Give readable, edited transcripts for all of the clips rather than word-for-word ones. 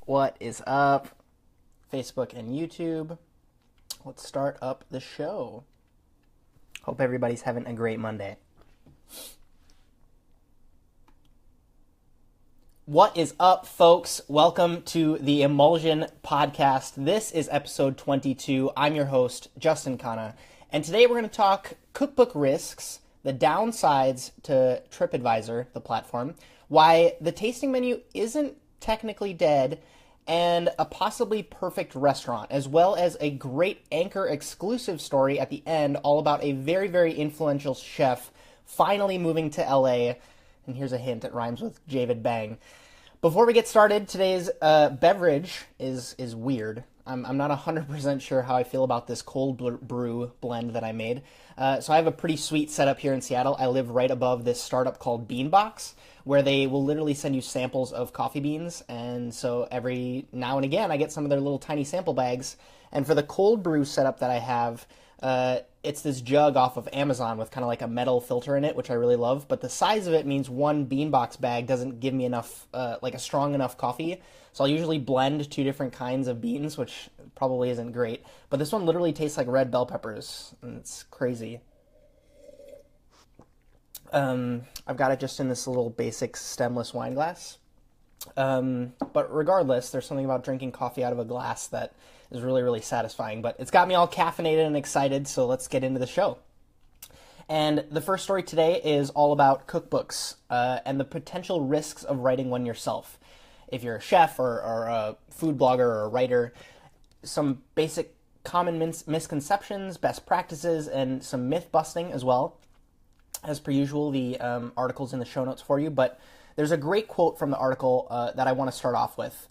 What is up, Facebook and YouTube? Let's start up the show. Hope everybody's having a great Monday. What is up, folks? Welcome to the Emulsion podcast. This is episode 22. I'm your host, Justin Khanna, and today we're going to talk cookbook risks, the downsides to TripAdvisor, the platform, why the tasting menu isn't technically dead, and a possibly perfect restaurant, as well as a great Anchor exclusive story at the end, all about a very, very influential chef finally moving to LA. And here's a hint, it rhymes with Javid Bang. Before we get started, today's beverage is weird. I'm not 100% sure how I feel about this cold brew blend that I made. So I have a pretty sweet setup here in Seattle. I live right above this startup called Beanbox, where they will literally send you samples of coffee beans. And so every now and again, I get some of their little tiny sample bags. And for the cold brew setup that I have, it's this jug off of Amazon with kind of like a metal filter in it, which I really love. But the size of it means one Beanbox bag doesn't give me enough, like a strong enough coffee. So I'll usually blend two different kinds of beans, which probably isn't great. But this one literally tastes like red bell peppers, and it's crazy. I've got it just in this little basic stemless wine glass. But regardless, there's something about drinking coffee out of a glass that is really, really satisfying. But it's got me all caffeinated and excited, so let's get into the show. And the first story today is all about cookbooks and the potential risks of writing one yourself. If you're a chef or a food blogger or a writer, some basic common misconceptions, best practices, and some myth busting as well. As per usual, the article's in the show notes for you, but there's a great quote from the article that I want to start off with.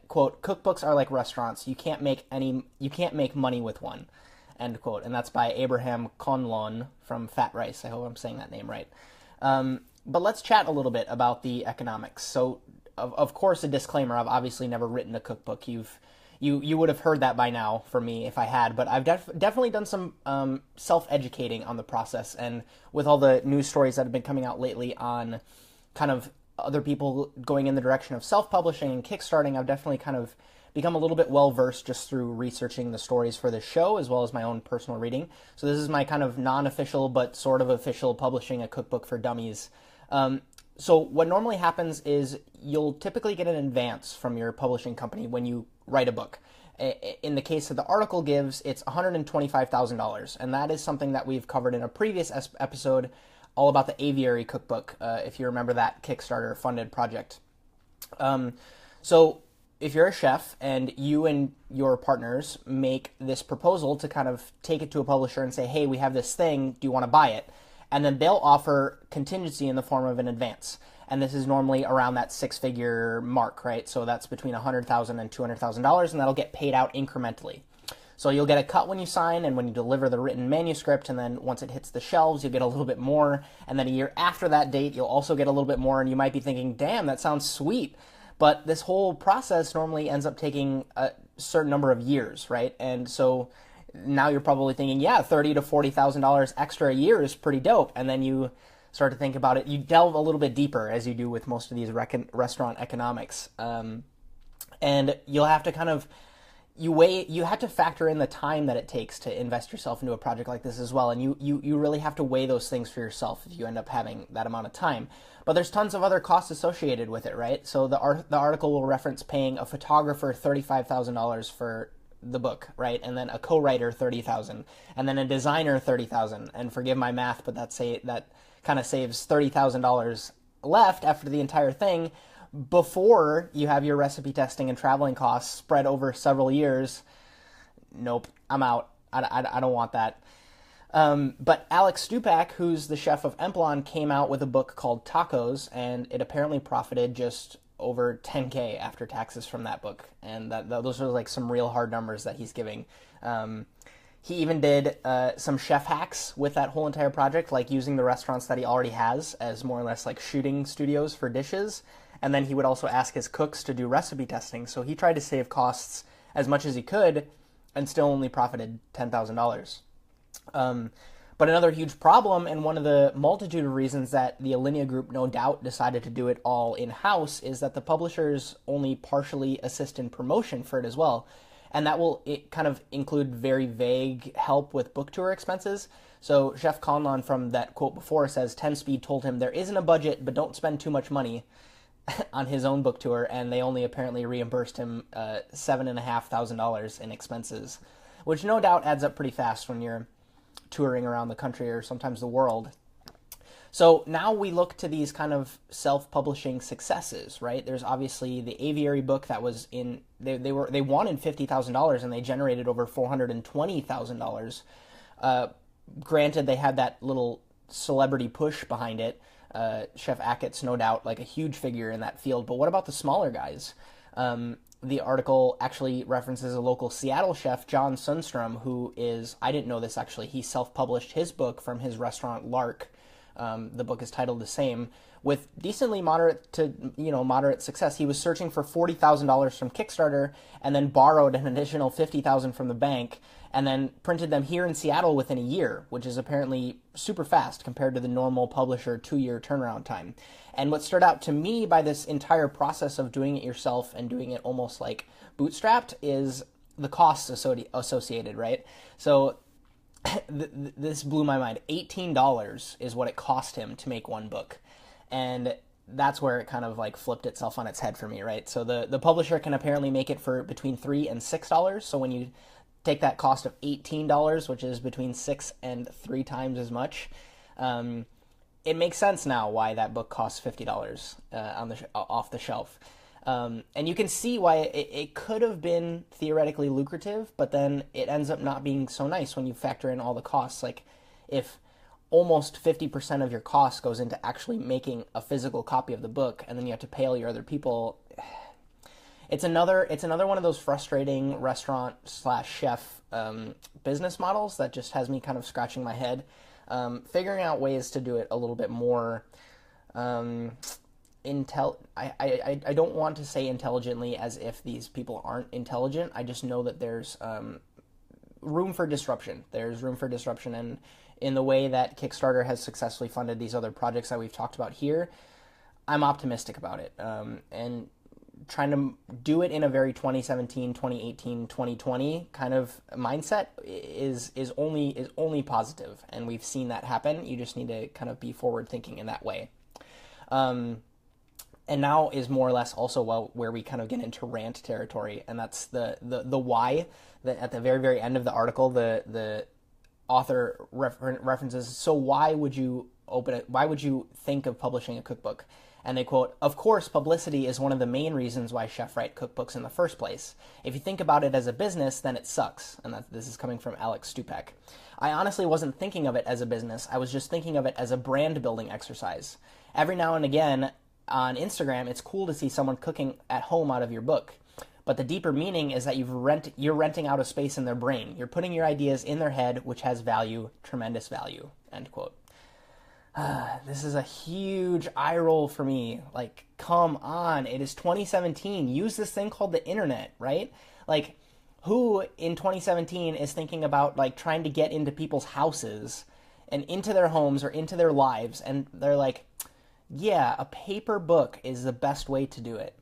Quote, "Cookbooks are like restaurants. You can't make money with one." End quote. And that's by Abraham Conlon from Fat Rice. I hope I'm saying that name right. But let's chat a little bit about the economics. So, of course, a disclaimer, I've obviously never written a cookbook. You would have heard that by now from me if I had, but I've definitely done some self-educating on the process, and with all the news stories that have been coming out lately on kind of other people going in the direction of self-publishing and kickstarting, I've definitely kind of become a little bit well-versed just through researching the stories for this show, as well as my own personal reading. So this is my kind of non-official but sort of official publishing a cookbook for dummies. So what normally happens is you'll typically get an advance from your publishing company when you write a book. In the case that the article gives, it's $125,000, and that is something that we've covered in a previous episode all about the Aviary Cookbook, if you remember that Kickstarter funded project. So if you're a chef and you and your partners make this proposal to kind of take it to a publisher and say, hey, we have this thing, do you want to buy it? And then they'll offer contingency in the form of an advance. And this is normally around that six-figure mark, right? So that's between $100,000 and $200,000, and that'll get paid out incrementally. So you'll get a cut when you sign and when you deliver the written manuscript, and then once it hits the shelves, you'll get a little bit more. And then a year after that date, you'll also get a little bit more, and you might be thinking, damn, that sounds sweet. But this whole process normally ends up taking a certain number of years, right? And so now you're probably thinking, yeah, $30,000 to $40,000 extra a year is pretty dope. And then you start to think about it. You delve a little bit deeper, as you do with most of these restaurant economics. And you'll have to kind of, you have to factor in the time that it takes to invest yourself into a project like this as well. And you really have to weigh those things for yourself if you end up having that amount of time. But there's tons of other costs associated with it, right? So the article will reference paying a photographer $35,000 for the book, right? And then a co-writer $30,000, and then a designer $30,000. And forgive my math, but that kind of saves $30,000 left after the entire thing, before you have your recipe testing and traveling costs spread over several years. Nope, I'm out. I don't want that. But Alex Stupak, who's the chef of Emulsion, came out with a book called Tacos, and it apparently profited just over $10K after taxes from that book. And those are like some real hard numbers that he's giving. He even did some chef hacks with that whole entire project, like using the restaurants that he already has as more or less like shooting studios for dishes. And then he would also ask his cooks to do recipe testing. So he tried to save costs as much as he could and still only profited $10,000. But another huge problem, and one of the multitude of reasons that the Alinea Group no doubt decided to do it all in-house, is that the publishers only partially assist in promotion for it as well. And that will kind of include very vague help with book tour expenses. So Chef Conlon from that quote before says 10 Speed told him there isn't a budget, but don't spend too much money on his own book tour, and they only apparently reimbursed him $7,500 in expenses, which no doubt adds up pretty fast when you're touring around the country or sometimes the world. So now we look to these kind of self-publishing successes, right? There's obviously the Aviary book that was in, they wanted $50,000 and they generated over $420,000. Granted, they had that little celebrity push behind it. Chef Ackett's no doubt like a huge figure in that field, but what about the smaller guys? The article actually references a local Seattle chef, John Sundstrom, who is, I didn't know this actually, he self-published his book from his restaurant Lark. The book is titled the same, with decently moderate to, moderate success. He was searching for $40,000 from Kickstarter and then borrowed an additional $50,000 from the bank and then printed them here in Seattle within a year, which is apparently super fast compared to the normal publisher 2-year turnaround time. And what stood out to me by this entire process of doing it yourself and doing it almost like bootstrapped is the costs associated, right? So this blew my mind. $18 is what it cost him to make one book. And that's where it kind of like flipped itself on its head for me, right? So the publisher can apparently make it for between $3 and $6. So when you take that cost of $18, which is between 6 and 3 times as much, it makes sense now why that book costs $50 off the shelf. And you can see why it could have been theoretically lucrative, but then it ends up not being so nice when you factor in all the costs. Like if almost 50% of your cost goes into actually making a physical copy of the book, and then you have to pay all your other people, it's another one of those frustrating restaurant/chef business models that just has me kind of scratching my head. Figuring out ways to do it a little bit more I don't want to say intelligently as if these people aren't intelligent. I just know that there's room for disruption. There's room for disruption, and in the way that Kickstarter has successfully funded these other projects that we've talked about here, I'm optimistic about it. And trying to do it in a very 2017, 2018, 2020 kind of mindset is only positive, and we've seen that happen. You just need to kind of be forward thinking in that way. And now is more or less also where we kind of get into rant territory, and that's the why. That at the very, very end of the article, the author references, so why would you open it? Why would you think of publishing a cookbook? And they quote, "Of course, publicity is one of the main reasons why chefs write cookbooks in the first place. If you think about it as a business, then it sucks." And this is coming from Alex Stupek. "I honestly wasn't thinking of it as a business. I was just thinking of it as a brand building exercise. Every now and again on Instagram, it's cool to see someone cooking at home out of your book. But the deeper meaning is that you're renting out a space in their brain. You're putting your ideas in their head, which has value, tremendous value." End quote. This is a huge eye roll for me. Like, come on. It is 2017. Use this thing called the internet, right? Like, who in 2017 is thinking about, like, trying to get into people's houses and into their homes or into their lives, and they're like, yeah, a paper book is the best way to do it.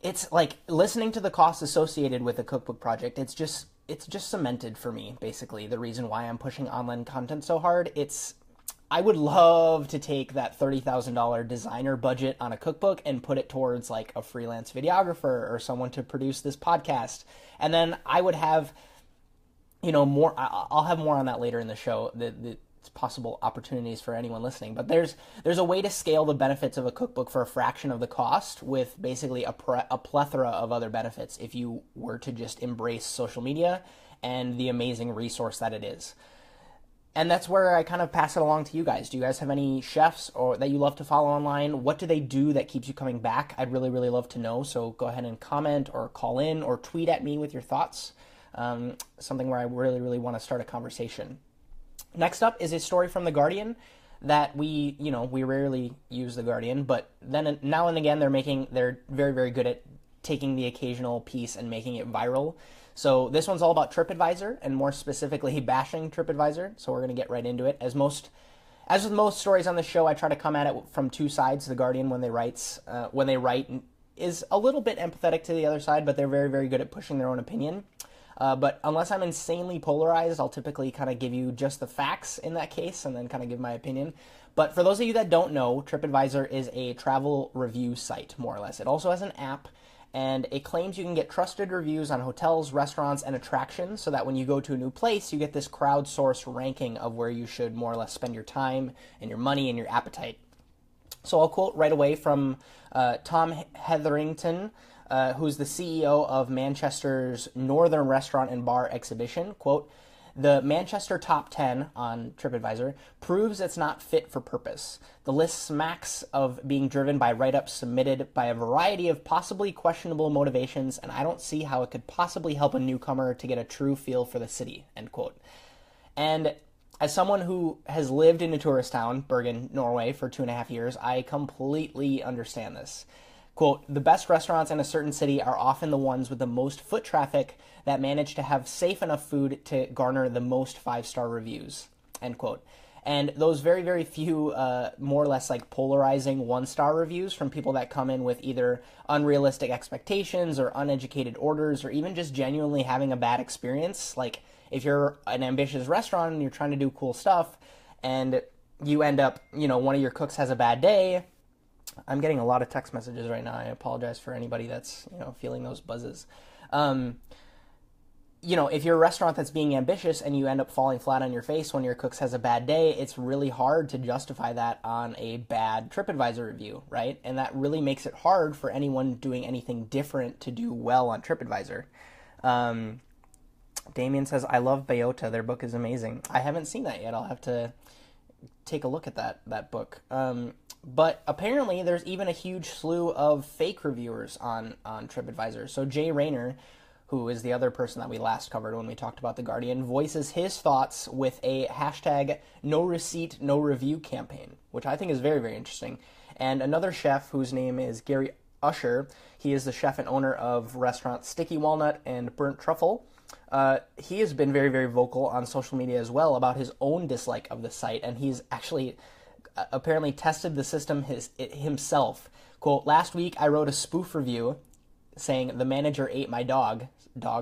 It's like listening to the costs associated with a cookbook project. It's just cemented for me, basically, the reason why I'm pushing online content so hard. I would love to take that $30,000 designer budget on a cookbook and put it towards like a freelance videographer or someone to produce this podcast. And then I would have, more, I'll have more on that later in the show, the possible opportunities for anyone listening. But there's a way to scale the benefits of a cookbook for a fraction of the cost with basically a plethora of other benefits if you were to just embrace social media and the amazing resource that it is. And that's where I kind of pass it along to you guys. Do you guys have any chefs or that you love to follow online? What do they do that keeps you coming back? I'd really, really love to know. So go ahead and comment or call in or tweet at me with your thoughts. Something where I really, really want to start a conversation. Next up is a story from The Guardian that we rarely use The Guardian, but then now and again they're very, very good at taking the occasional piece and making it viral. So this one's all about TripAdvisor, and more specifically bashing TripAdvisor. So we're going to get right into it. As with most stories on the show, I try to come at it from two sides. The Guardian, when they write, is a little bit empathetic to the other side, but they're very, very good at pushing their own opinion. But unless I'm insanely polarized, I'll typically kind of give you just the facts in that case and then kind of give my opinion. But for those of you that don't know, TripAdvisor is a travel review site, more or less. It also has an app, and it claims you can get trusted reviews on hotels, restaurants, and attractions, so that when you go to a new place, you get this crowdsourced ranking of where you should more or less spend your time and your money and your appetite. So I'll quote right away from Tom Hetherington, who's the CEO of Manchester's Northern Restaurant and Bar Exhibition. Quote, "The Manchester Top 10 on TripAdvisor proves it's not fit for purpose. The list smacks of being driven by write-ups submitted by a variety of possibly questionable motivations, and I don't see how it could possibly help a newcomer to get a true feel for the city." End quote. And as someone who has lived in a tourist town, Bergen, Norway, for 2.5 years, I completely understand this. Quote, "The best restaurants in a certain city are often the ones with the most foot traffic that manage to have safe enough food to garner the most 5-star reviews." End quote. And those very, very few, more or less like polarizing 1-star reviews from people that come in with either unrealistic expectations or uneducated orders or even just genuinely having a bad experience. Like if you're an ambitious restaurant and you're trying to do cool stuff and you end up, one of your cooks has a bad day. I'm getting a lot of text messages right now. I apologize for anybody that's, feeling those buzzes. If you're a restaurant that's being ambitious and you end up falling flat on your face when your cooks has a bad day, it's really hard to justify that on a bad TripAdvisor review, right? And that really makes it hard for anyone doing anything different to do well on TripAdvisor. Damien says, "I love Bayota. Their book is amazing." I haven't seen that yet. I'll have to take a look at that book. But apparently there's even a huge slew of fake reviewers on TripAdvisor. So Jay Rayner, who is the other person that we last covered when we talked about The Guardian, voices his thoughts with a hashtag "no receipt, no review" campaign, which I think is very, very interesting. And another chef whose name is Gary Usher, he is the chef and owner of restaurants Sticky Walnut and Burnt Truffle. He has been very, very vocal on social media as well about his own dislike of the site, and he's actually apparently tested the system himself. Quote, "Last week I wrote a spoof review saying the manager ate my dog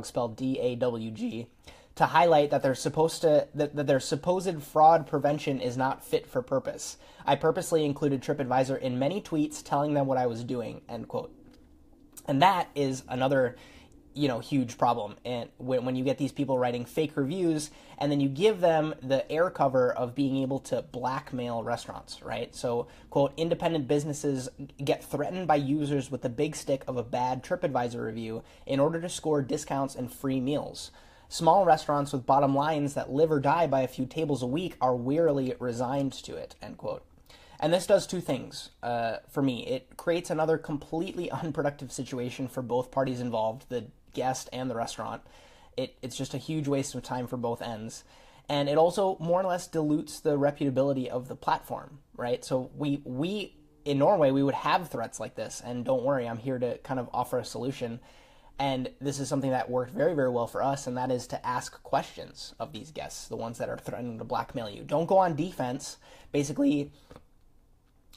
spelled DAWG, to highlight that their supposed fraud prevention is not fit for purpose. I purposely included TripAdvisor in many tweets telling them what I was doing." End quote. And that is another huge problem. And when you get these people writing fake reviews and then you give them the air cover of being able to blackmail restaurants, right? So, quote, "Independent businesses get threatened by users with the big stick of a bad TripAdvisor review in order to score discounts and free meals. Small restaurants with bottom lines that live or die by a few tables a week are wearily resigned to it." End quote. And this does two things for me. It creates another completely unproductive situation for both parties involved, the guest and the restaurant. It's just a huge waste of time for both ends. And it also more or less dilutes the reputability of the platform, right? So we in Norway, we would have threats like this. And don't worry, I'm here to kind of offer a solution. And this is something that worked very, very well for us, and that is to ask questions of these guests, the ones that are threatening to blackmail you. Don't go on defense. Basically,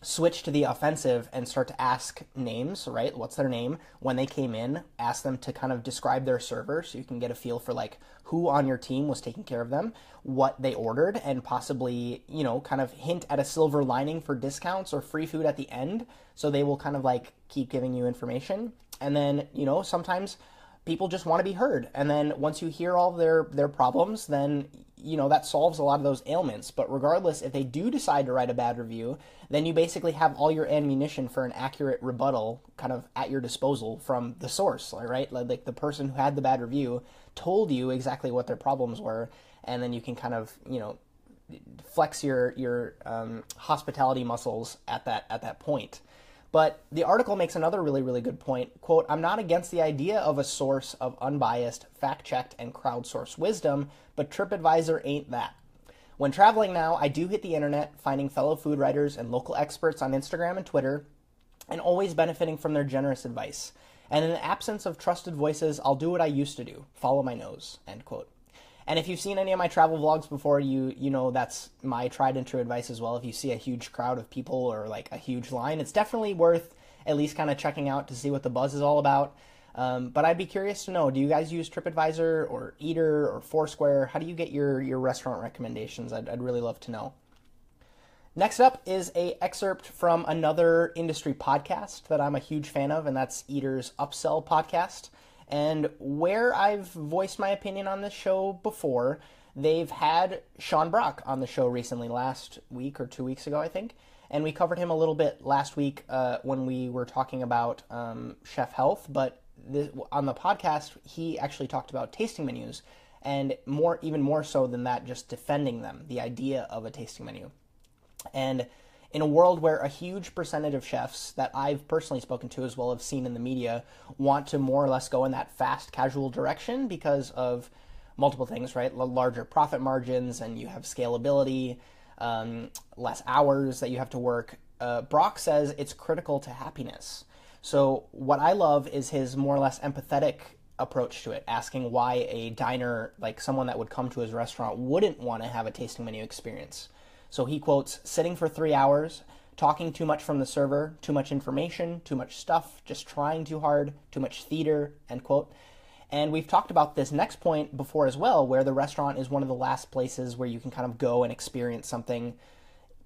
switch to the offensive and start to ask names, right? What's their name? When they came in, ask them to kind of describe their server so you can get a feel for like who on your team was taking care of them, what they ordered, and possibly, kind of hint at a silver lining for discounts or free food at the end. So they will kind of like keep giving you information. And then, sometimes people just want to be heard. And then once you hear all their problems, then, that solves a lot of those ailments. But regardless, if they do decide to write a bad review, then you basically have all your ammunition for an accurate rebuttal kind of at your disposal from the source, right? Like the person who had the bad review told you exactly what their problems were. And then you can kind of, flex your hospitality muscles at that point. But the article makes another really, really good point. Quote, "I'm not against the idea of a source of unbiased, fact-checked, and crowdsourced wisdom, but TripAdvisor ain't that. When traveling now, I do hit the internet, finding fellow food writers and local experts on Instagram and Twitter, and always benefiting from their generous advice. And in the absence of trusted voices, I'll do what I used to do, follow my nose, end quote. And if you've seen any of my travel vlogs before, you know that's my tried and true advice as well. If you see a huge crowd of people or like a huge line, it's definitely worth at least kind of checking out to see what the buzz is all about. But I'd be curious to know, do you guys use TripAdvisor or Eater or Foursquare? How do you get your restaurant recommendations? I'd really love to know. Next up is an excerpt from another industry podcast that I'm a huge fan of, and that's Eater's Upsell podcast. And where I've voiced my opinion on this show before, they've had Sean Brock on the show recently, last week or 2 weeks ago, I think. And we covered him a little bit last week when we were talking about chef health. But on the podcast, he actually talked about tasting menus, and even more so than that, just defending them, the idea of a tasting menu. And in a world where a huge percentage of chefs that I've personally spoken to as well have seen in the media want to more or less go in that fast casual direction because of multiple things, right? Larger profit margins, and you have scalability, less hours that you have to work. Brock says it's critical to happiness. So what I love is his more or less empathetic approach to it, asking why a diner, like someone that would come to his restaurant, wouldn't want to have a tasting menu experience. So he quotes, sitting for 3 hours, talking too much from the server, too much information, too much stuff, just trying too hard, too much theater, end quote. And we've talked about this next point before as well, where the restaurant is one of the last places where you can kind of go and experience something,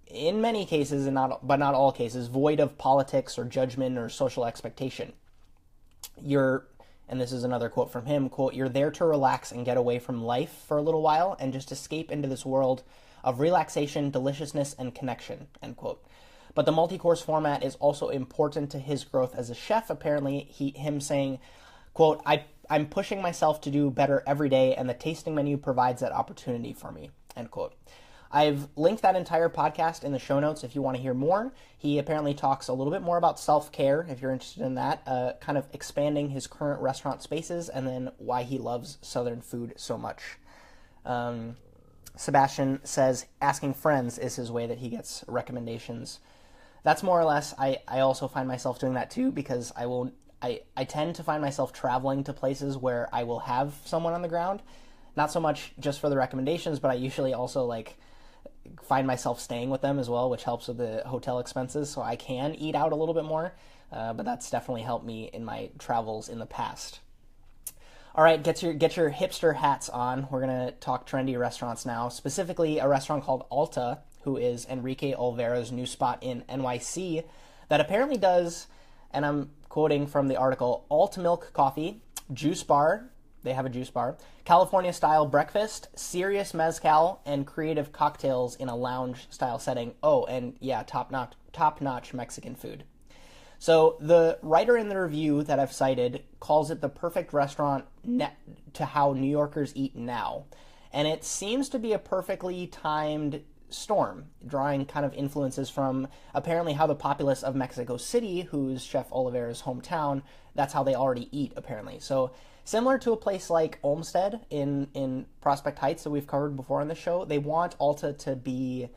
in many cases, but not all cases, void of politics or judgment or social expectation. And this is another quote from him, quote, "You're there to relax and get away from life for a little while and just escape into this world of relaxation, deliciousness, and connection," end quote. But the multi-course format is also important to his growth as a chef. Apparently, him saying, quote, I'm pushing myself to do better every day, and the tasting menu provides that opportunity for me," end quote. I've linked that entire podcast in the show notes if you want to hear more. He apparently talks a little bit more about self-care, if you're interested in that, kind of expanding his current restaurant spaces, and then why he loves Southern food so much. Sebastian says asking friends is his way that he gets recommendations. That's more or less, I also find myself doing that too, because I tend to find myself traveling to places where I will have someone on the ground. Not so much just for the recommendations, but I usually also find myself staying with them as well, which helps with the hotel expenses, so I can eat out a little bit more. But that's definitely helped me in my travels in the past. All right, get your hipster hats on. We're going to talk trendy restaurants now, specifically a restaurant called Alta, who is Enrique Olvera's new spot in NYC that apparently does, and I'm quoting from the article, alt milk coffee, juice bar, they have a juice bar, California-style breakfast, serious mezcal, and creative cocktails in a lounge-style setting. Oh, and yeah, top-notch Mexican food. So the writer in the review that I've cited calls it the perfect restaurant to how New Yorkers eat now. And it seems to be a perfectly timed storm, drawing kind of influences from apparently how the populace of Mexico City, who's Chef Oliveira's hometown, that's how they already eat, apparently. So similar to a place like Olmsted in Prospect Heights that we've covered before on the show, they want Alta to be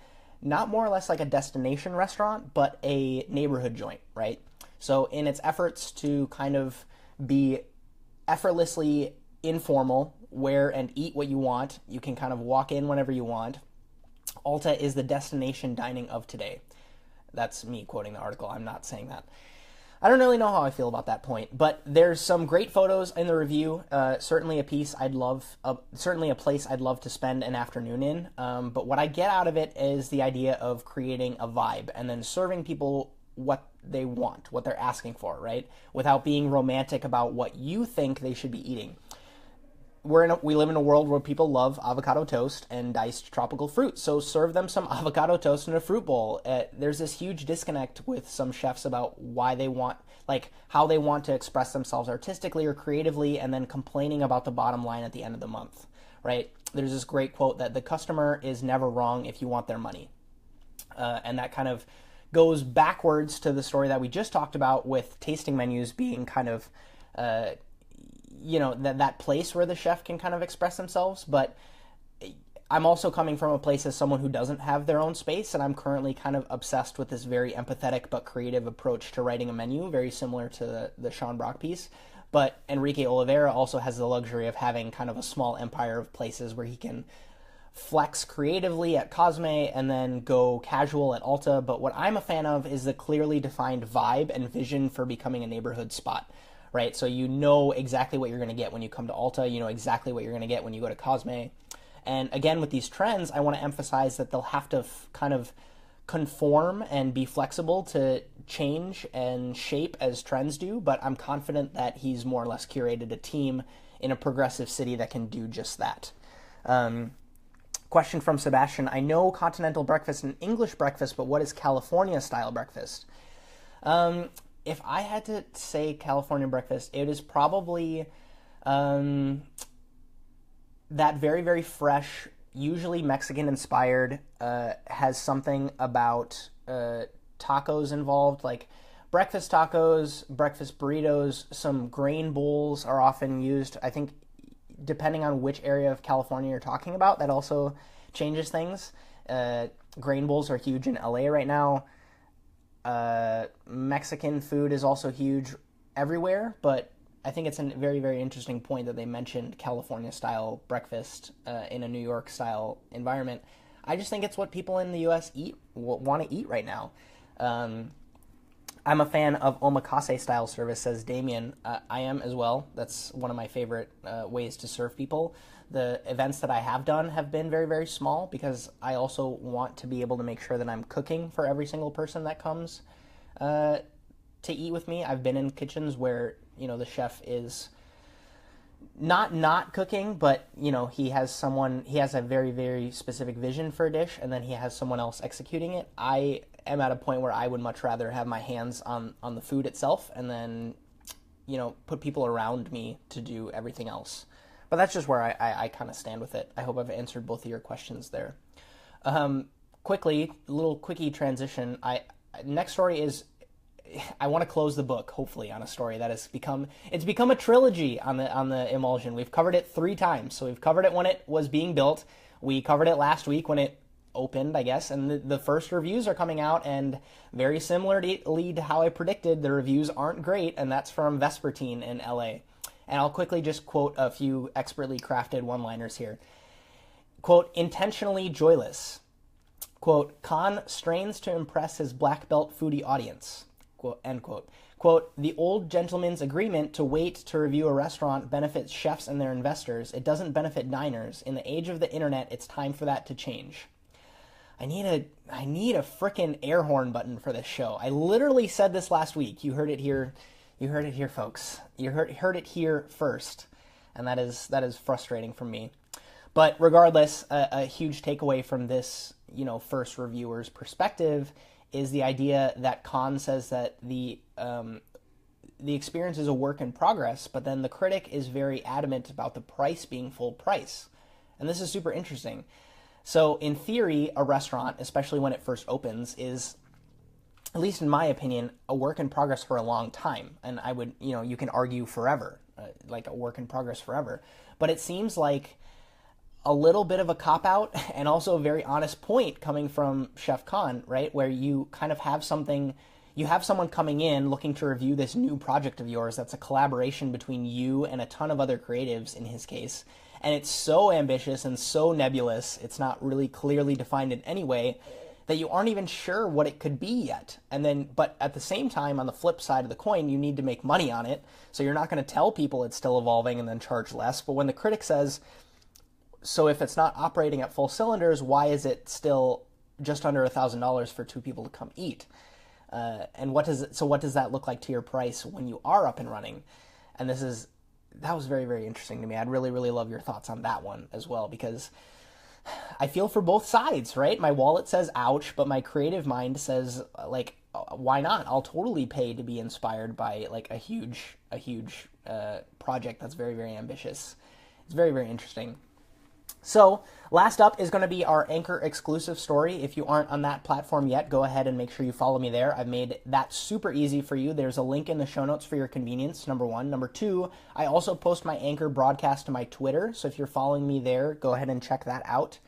not more or less like a destination restaurant, but a neighborhood joint, right? So in its efforts to kind of be effortlessly informal, wear and eat what you want, you can kind of walk in whenever you want, Alta is the destination dining of today. That's me quoting the article. I'm not saying that. I don't really know how I feel about that point, but there's some great photos in the review. Certainly a place I'd love to spend an afternoon in. But what I get out of it is the idea of creating a vibe and then serving people what they want, what they're asking for, right? Without being romantic about what you think they should be eating. We live in a world where people love avocado toast and diced tropical fruit, so serve them some avocado toast in a fruit bowl. There's this huge disconnect with some chefs about why they want, how they want to express themselves artistically or creatively, and then complaining about the bottom line at the end of the month, right? There's this great quote that the customer is never wrong if you want their money. And that kind of goes backwards to the story that we just talked about with tasting menus being kind of that place where the chef can kind of express themselves. But I'm also coming from a place as someone who doesn't have their own space, and I'm currently kind of obsessed with this very empathetic but creative approach to writing a menu, very similar to the Sean Brock piece. But Enrique Oliveira also has the luxury of having kind of a small empire of places where he can flex creatively at Cosme and then go casual at Alta. But what I'm a fan of is the clearly defined vibe and vision for becoming a neighborhood spot, right? So you know exactly what you're going to get when you come to Alta. You know exactly what you're going to get when you go to Cosme. And again, with these trends, I want to emphasize that they'll have to kind of conform and be flexible to change and shape as trends do. But I'm confident that he's more or less curated a team in a progressive city that can do just that. Question from Sebastian. I know continental breakfast and English breakfast, but what is California style breakfast? If I had to say California breakfast, it is probably that very, very fresh, usually Mexican inspired, has something about tacos involved, like breakfast tacos, breakfast burritos, some grain bowls are often used. I think depending on which area of California you're talking about, that also changes things. Grain bowls are huge in LA right now. Mexican food is also huge everywhere, but I think it's a very, very interesting point that they mentioned California-style breakfast in a New York-style environment. I just think it's what people in the U.S. want to eat right now. I'm a fan of omakase-style service, says Damien. I am as well. That's one of my favorite ways to serve people. The events that I have done have been very, very small because I also want to be able to make sure that I'm cooking for every single person that comes to eat with me. I've been in kitchens where, the chef is not cooking, but, he has a very, very specific vision for a dish, and then he has someone else executing it. I am at a point where I would much rather have my hands on the food itself and then, put people around me to do everything else. But that's just where I kind of stand with it. I hope I've answered both of your questions there. Quickly, a little quickie transition. Next story is, I want to close the book, hopefully, on a story that has become a trilogy on the Emulsion. We've covered it 3 times. So we've covered it when it was being built. We covered it last week when it opened, I guess, and the first reviews are coming out, and very similarly to how I predicted, the reviews aren't great, and that's from Vespertine in LA. And I'll quickly just quote a few expertly crafted one-liners here. Quote, intentionally joyless. Quote, Khan strains to impress his black belt foodie audience. Quote, end quote. Quote, the old gentleman's agreement to wait to review a restaurant benefits chefs and their investors. It doesn't benefit diners. In the age of the internet, it's time for that to change. I need a frickin' air horn button for this show. I literally said this last week. You heard it here. You heard it here, folks. You heard it here first. And that is frustrating for me. But regardless, a huge takeaway from this, first reviewer's perspective is the idea that Khan says that the experience is a work in progress, but then the critic is very adamant about the price being full price. And this is super interesting. So in theory, a restaurant, especially when it first opens, is, at least in my opinion, a work in progress for a long time. And I would, you can argue forever, like a work in progress forever. But it seems like a little bit of a cop-out and also a very honest point coming from Chef Khan, right? Where you kind of have someone coming in looking to review this new project of yours that's a collaboration between you and a ton of other creatives in his case. And it's so ambitious and so nebulous, it's not really clearly defined in any way, that you aren't even sure what it could be yet. But at the same time, on the flip side of the coin, you need to make money on it. So you're not going to tell people it's still evolving and then charge less. But when the critic says, so if it's not operating at full cylinders, why is it still just under $1,000 for 2 people to come eat? And what does that look like to your price when you are up and running? And that was very, very interesting to me. I'd really, really love your thoughts on that one as well, because I feel for both sides, right? My wallet says ouch, but my creative mind says, like, why not? I'll totally pay to be inspired by like a huge project that's very, very ambitious. It's very, very interesting. So last up is going to be our Anchor exclusive story. If you aren't on that platform yet, go ahead and make sure you follow me there. I've made that super easy for you. There's a link in the show notes for your convenience, number one. Number two, I also post my Anchor broadcast to my Twitter. So if you're following me there, go ahead and check that out.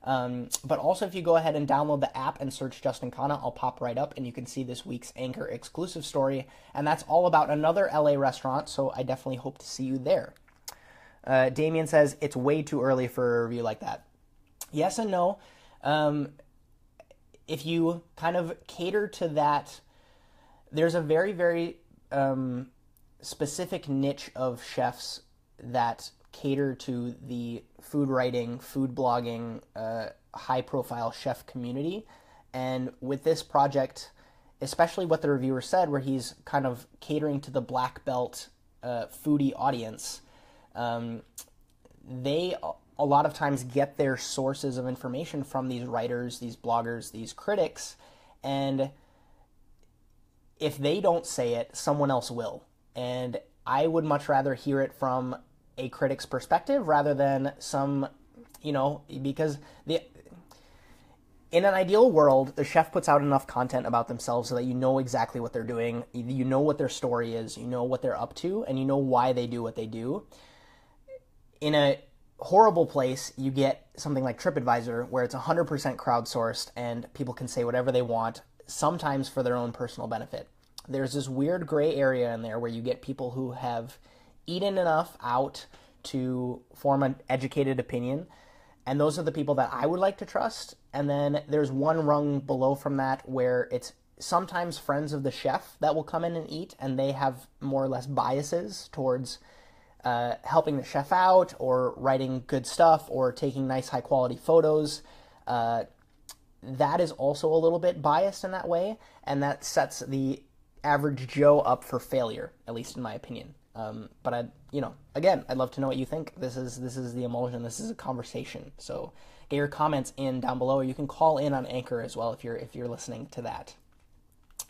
But also, if you go ahead and download the app and search Justin Khanna, I'll pop right up and you can see this week's Anchor exclusive story. And that's all about another LA restaurant, so I definitely hope to see you there. Damien says, it's way too early for a review like that. Yes and no. If you kind of cater to that, there's a very, very specific niche of chefs that cater to the food writing, food blogging, high-profile chef community. And with this project, especially what the reviewer said, where he's kind of catering to the black belt foodie audience, they a lot of times get their sources of information from these writers, these bloggers, these critics, and if they don't say it, someone else will. And I would much rather hear it from a critic's perspective rather than some, because in an ideal world, the chef puts out enough content about themselves so that you know exactly what they're doing, you know what their story is, you know what they're up to, and you know why they do what they do. In a horrible place, you get something like TripAdvisor, where it's 100% crowdsourced and people can say whatever they want, sometimes for their own personal benefit. There's this weird gray area in there where you get people who have eaten enough out to form an educated opinion, and those are the people that I would like to trust. And then there's one rung below from that where it's sometimes friends of the chef that will come in and eat, and they have more or less biases towards helping the chef out or writing good stuff or taking nice high quality photos. That is also a little bit biased in that way, and that sets the average Joe up for failure, at least in my opinion. But again, I'd love to know what you think. This is the Emulsion. This is a conversation. So get your comments in down below, or you can call in on Anchor as well if you're listening to that.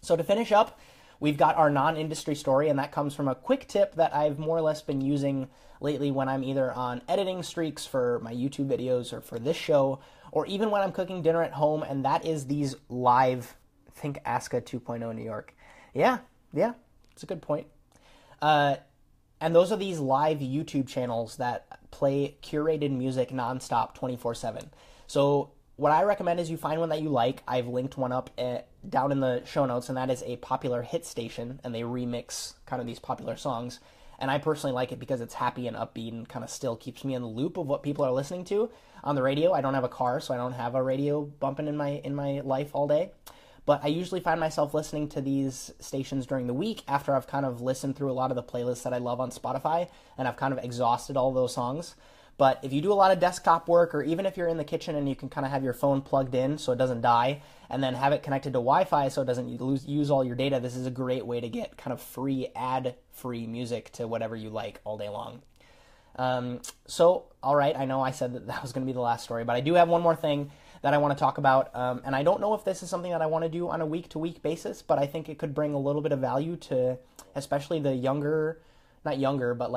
So to finish up, we've got our non-industry story, and that comes from a quick tip that I've more or less been using lately when I'm either on editing streaks for my YouTube videos or for this show, or even when I'm cooking dinner at home, and that is these live, think Aska 2.0 New York. Yeah, it's a good point. And those are these live YouTube channels that play curated music nonstop 24/7. So what I recommend is you find one that you like. I've linked one up down in the show notes, and that is a popular hit station, and they remix kind of these popular songs. And I personally like it because it's happy and upbeat and kind of still keeps me in the loop of what people are listening to on the radio. I don't have a car, so I don't have a radio bumping in my life all day. But I usually find myself listening to these stations during the week after I've kind of listened through a lot of the playlists that I love on Spotify, and I've kind of exhausted all those songs. But if you do a lot of desktop work, or even if you're in the kitchen and you can kind of have your phone plugged in so it doesn't die, and then have it connected to Wi-Fi so it doesn't use all your data, this is a great way to get kind of free, ad-free music to whatever you like all day long. So, all right, I know I said that was going to be the last story, but I do have one more thing that I want to talk about, and I don't know if this is something that I want to do on a week-to-week basis, but I think it could bring a little bit of value to especially the not younger, but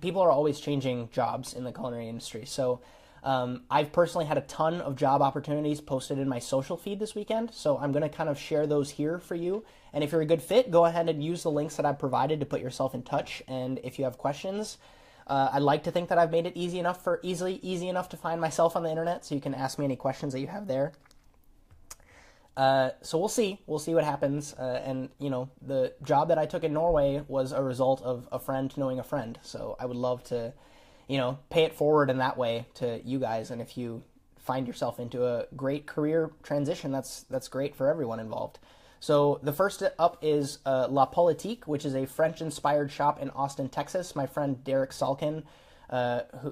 people are always changing jobs in the culinary industry. So I've personally had a ton of job opportunities posted in my social feed this weekend, so I'm going to kind of share those here for you. And if you're a good fit, go ahead and use the links that I've provided to put yourself in touch. And if you have questions, I'd like to think that I've made it easy enough to find myself on the internet, so you can ask me any questions that you have there. So we'll see what happens. And the job that I took in Norway was a result of a friend knowing a friend. So I would love to, pay it forward in that way to you guys. And if you find yourself into a great career transition, that's great for everyone involved. So the first up is La Politique, which is a French-inspired shop in Austin, Texas. My friend Derek Salkin,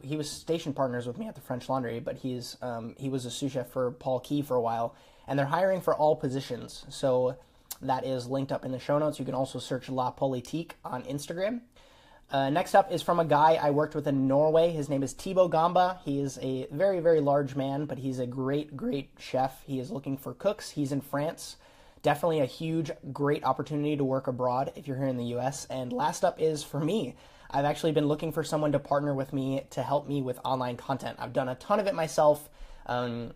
he was station partners with me at the French Laundry, but he was a sous chef for Paul Key for a while, and they're hiring for all positions. So that is linked up in the show notes. You can also search La Politique on Instagram. Next up is from a guy I worked with in Norway. His name is Thibaut Gamba. He is a very, very large man, but he's a great, great chef. He is looking for cooks. He's in France definitely a huge, great opportunity to work abroad if you're here in the US. And last up is for me. I've actually been looking for someone to partner with me to help me with online content. I've done a ton of it myself, been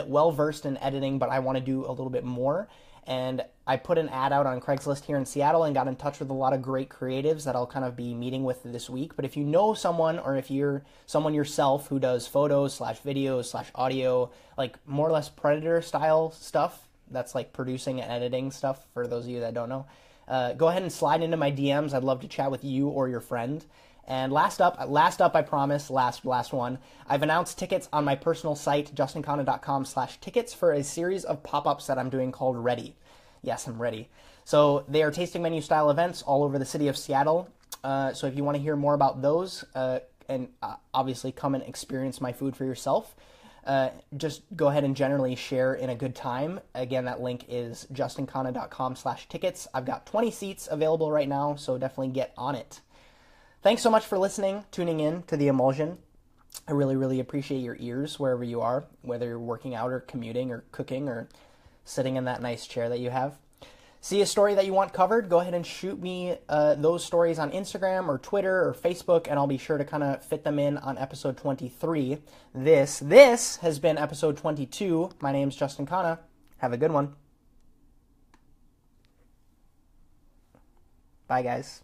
well versed in editing, but I want to do a little bit more. And I put an ad out on Craigslist here in Seattle and got in touch with a lot of great creatives that I'll kind of be meeting with this week. But if you know someone, or if you're someone yourself who does photos / videos / audio, like more or less Predator style stuff, that's like producing and editing stuff for those of you that don't know, go ahead and slide into my DMs. I'd love to chat with you or your friend. And last up, I promise, last one, I've announced tickets on my personal site, justinkhanna.com/tickets, for a series of pop-ups that I'm doing called Ready. Yes, I'm ready. So they are tasting menu style events all over the city of Seattle. So if you want to hear more about those, and obviously come and experience my food for yourself, just go ahead and generally share in a good time. Again, that link is justinkhanna.com/tickets. I've got 20 seats available right now, so definitely get on it. Thanks so much for tuning in to the Emulsion. I really, really appreciate your ears wherever you are, whether you're working out or commuting or cooking or sitting in that nice chair that you have. See a story that you want covered? Go ahead and shoot me those stories on Instagram or Twitter or Facebook, and I'll be sure to kind of fit them in on episode 23. This has been episode 22. My name's Justin Khanna. Have a good one. Bye, guys.